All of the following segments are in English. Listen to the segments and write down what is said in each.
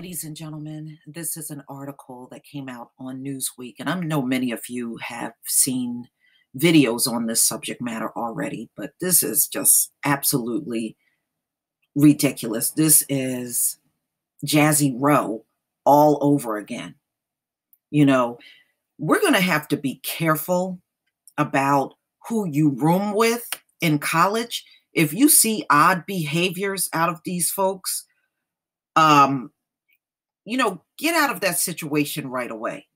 Ladies and gentlemen, this is an article that came out on Newsweek, and I know many of you have seen videos on this subject matter already, but this is just absolutely ridiculous. This is Jazzy Rowe all over again. You know, we're going to have to be careful about who you room with in college. If you see odd behaviors out of these folks, um, get out of that situation right away.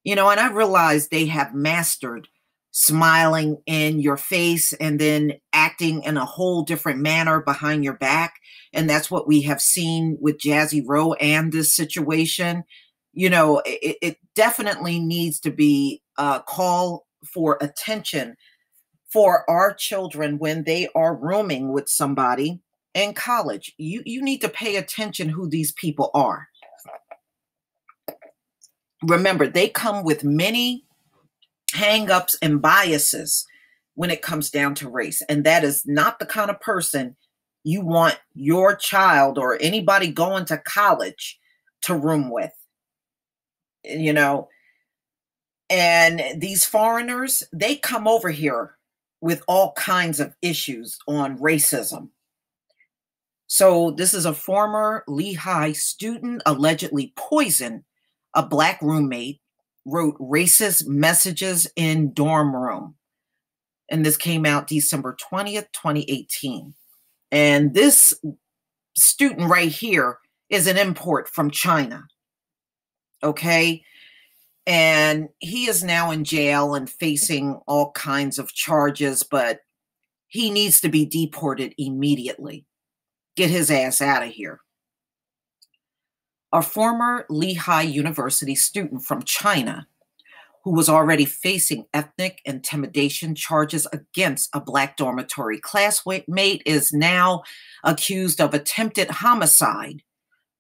And I realize they have mastered smiling in your face and then acting in a whole different manner behind your back. And that's what we have seen with Jazzy Rowe and this situation. It definitely needs to be a call for attention for our children when they are rooming with somebody in college. You need to pay attention who these people are. Remember, they come with many hang-ups and biases when it comes down to race. And that is not the kind of person you want your child or anybody going to college to room with. And these foreigners, they come over here with all kinds of issues on racism. So this is a former Lehigh student allegedly poisoned a Black roommate, wrote racist messages in dorm room. And this came out December 20th, 2018. And this student right here is an import from China. Okay. And he is now in jail and facing all kinds of charges, but he needs to be deported immediately. Get his ass out of here. A former Lehigh University student from China who was already facing ethnic intimidation charges against a Black dormitory classmate is now accused of attempted homicide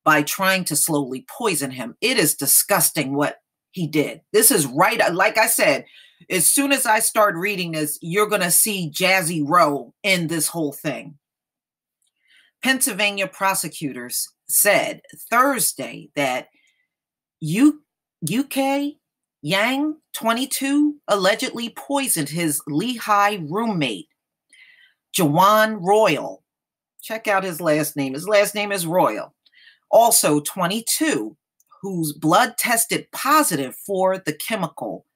by trying to slowly poison him. It is disgusting what he did. This is right. Like I said, as soon as I start reading this, you're going to see Jazzy Rowe in this whole thing. Pennsylvania prosecutors said Thursday that UK Yang, 22, allegedly poisoned his Lehigh roommate, Jawan Royal. Check out his last name. His last name is Royal. Also 22, whose blood tested positive for the chemical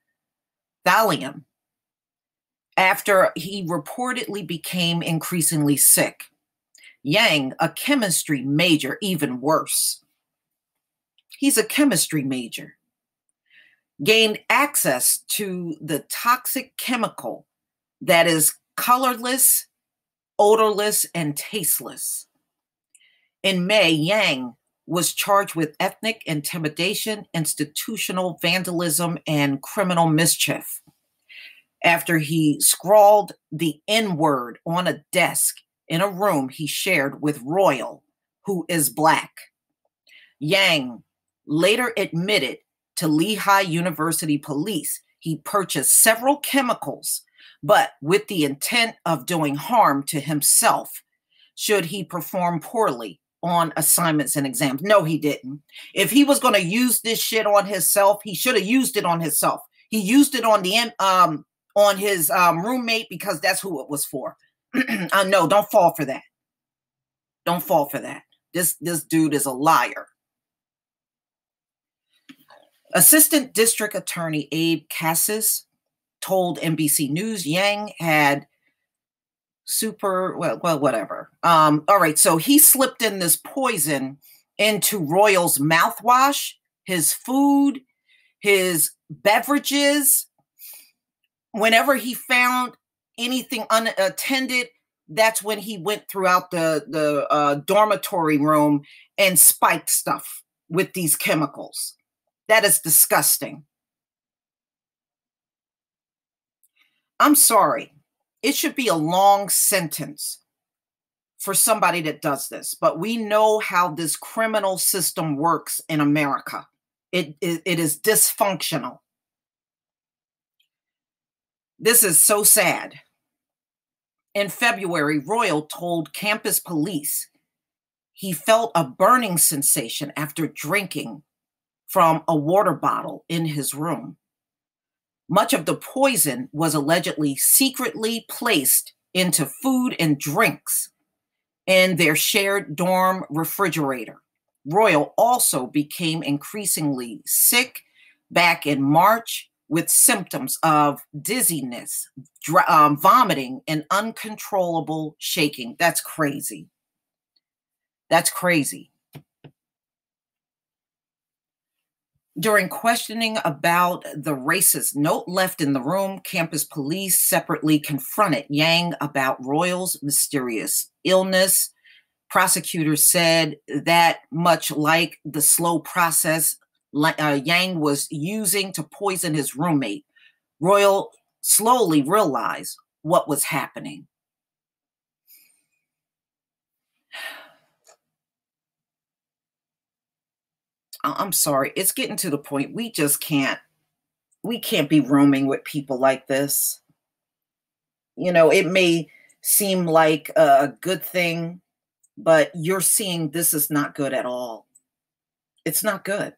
thallium after he reportedly became increasingly sick. Yang, a chemistry major, even worse. He's a chemistry major. Gained access to the toxic chemical that is colorless, odorless, and tasteless. In May, Yang was charged with ethnic intimidation, institutional vandalism, and criminal mischief after he scrawled the N-word on a desk in a room he shared with Royal, who is Black. Yang later admitted to Lehigh University police he purchased several chemicals, but with the intent of doing harm to himself should he perform poorly on assignments and exams. No, he didn't. If he was going to use this shit on himself, he should have used it on himself. He used it on his roommate because that's who it was for. No, don't fall for that. Don't fall for that. This dude is a liar. Assistant District Attorney Abe Cassis told NBC News Yang had whatever. All right, so he slipped in this poison into Royal's mouthwash, his food, his beverages. Whenever he found anything unattended, that's when he went throughout the dormitory room and spiked stuff with these chemicals. That is disgusting. I'm sorry. It should be a long sentence for somebody that does this, but we know how this criminal system works in America. It is dysfunctional. This is so sad. In February, Royal told campus police He felt a burning sensation after drinking from a water bottle in his room. Much of the poison was allegedly secretly placed into food and drinks in their shared dorm refrigerator. Royal also became increasingly sick back in March with symptoms of dizziness, vomiting, and uncontrollable shaking. That's crazy. That's crazy. During questioning about the racist note left in the room, campus police separately confronted Yang about Royal's mysterious illness. Prosecutors said that, much like the slow process Yang was using to poison his roommate, Royal slowly realized what was happening. I'm sorry, it's getting to the point we can't be rooming with people like this. You know, it may seem like a good thing, but you're seeing this is not good at all. It's not good.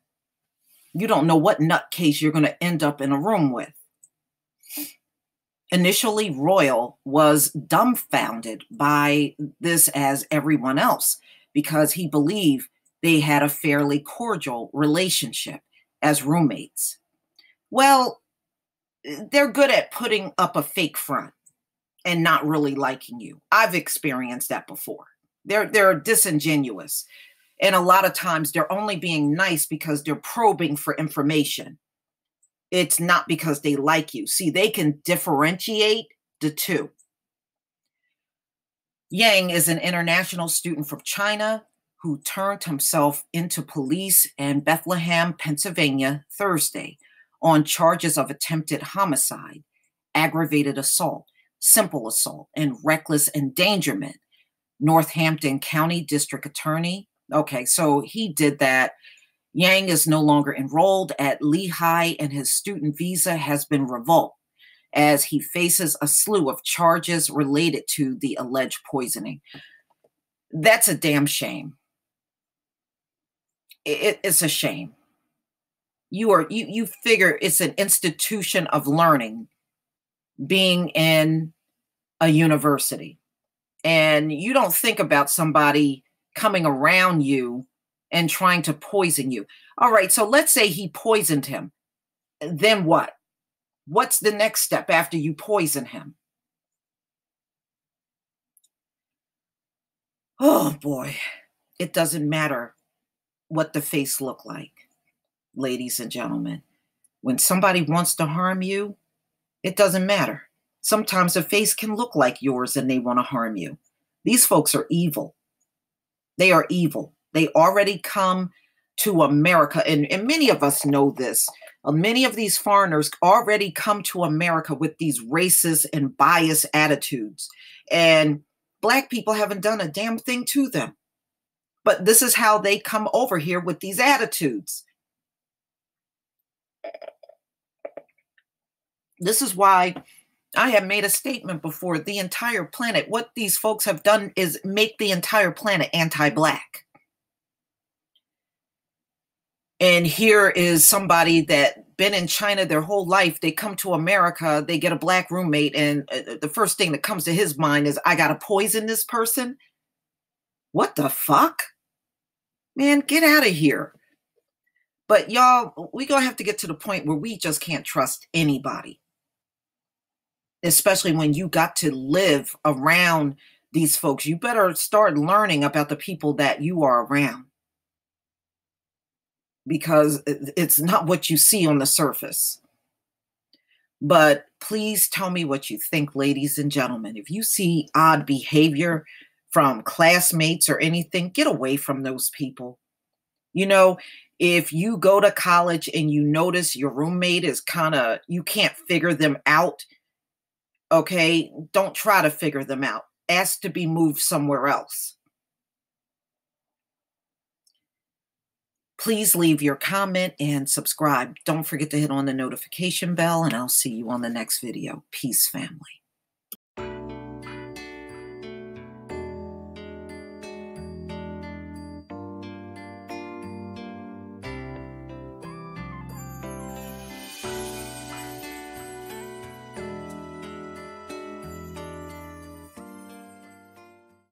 You don't know what nutcase you're going to end up in a room with. Initially, Royal was dumbfounded by this, as everyone else, because he believed they had a fairly cordial relationship as roommates. Well, they're good at putting up a fake front and not really liking you. I've experienced that before. They're disingenuous. And a lot of times they're only being nice because they're probing for information. It's not because they like you. See, they can differentiate the two. Yang is an international student from China who turned himself into police in Bethlehem, Pennsylvania, Thursday on charges of attempted homicide, aggravated assault, simple assault, and reckless endangerment. Northampton County District Attorney. Okay, so he did that. Yang is no longer enrolled at Lehigh, and his student visa has been revoked as he faces a slew of charges related to the alleged poisoning. That's a damn shame. It's a shame. You figure it's an institution of learning, being in a university, and you don't think about somebody coming around you and trying to poison you. All right, so let's say he poisoned him. Then what? What's the next step after you poison him? Oh boy, it doesn't matter what the face look like, ladies and gentlemen. When somebody wants to harm you, it doesn't matter. Sometimes a face can look like yours and they want to harm you. These folks are evil. They are evil. They already come to America, and many of us know this. Many of these foreigners already come to America with these racist and biased attitudes, and Black people haven't done a damn thing to them. But this is how they come over here with these attitudes. This is why I have made a statement before. The entire planet, what these folks have done is make the entire planet anti-Black. And here is somebody that been in China their whole life. They come to America, they get a Black roommate, and the first thing that comes to his mind is, I got to poison this person? What the fuck? Man, get out of here. But y'all, we're going to have to get to the point where we just can't trust anybody. Especially when you got to live around these folks. You better start learning about the people that you are around, because it's not what you see on the surface. But please tell me what you think, ladies and gentlemen. If you see odd behavior from classmates or anything, get away from those people. You know, if you go to college and you notice your roommate is you can't figure them out, okay, don't try to figure them out. Ask to be moved somewhere else. Please leave your comment and subscribe. Don't forget to hit on the notification bell, and I'll see you on the next video. Peace, family.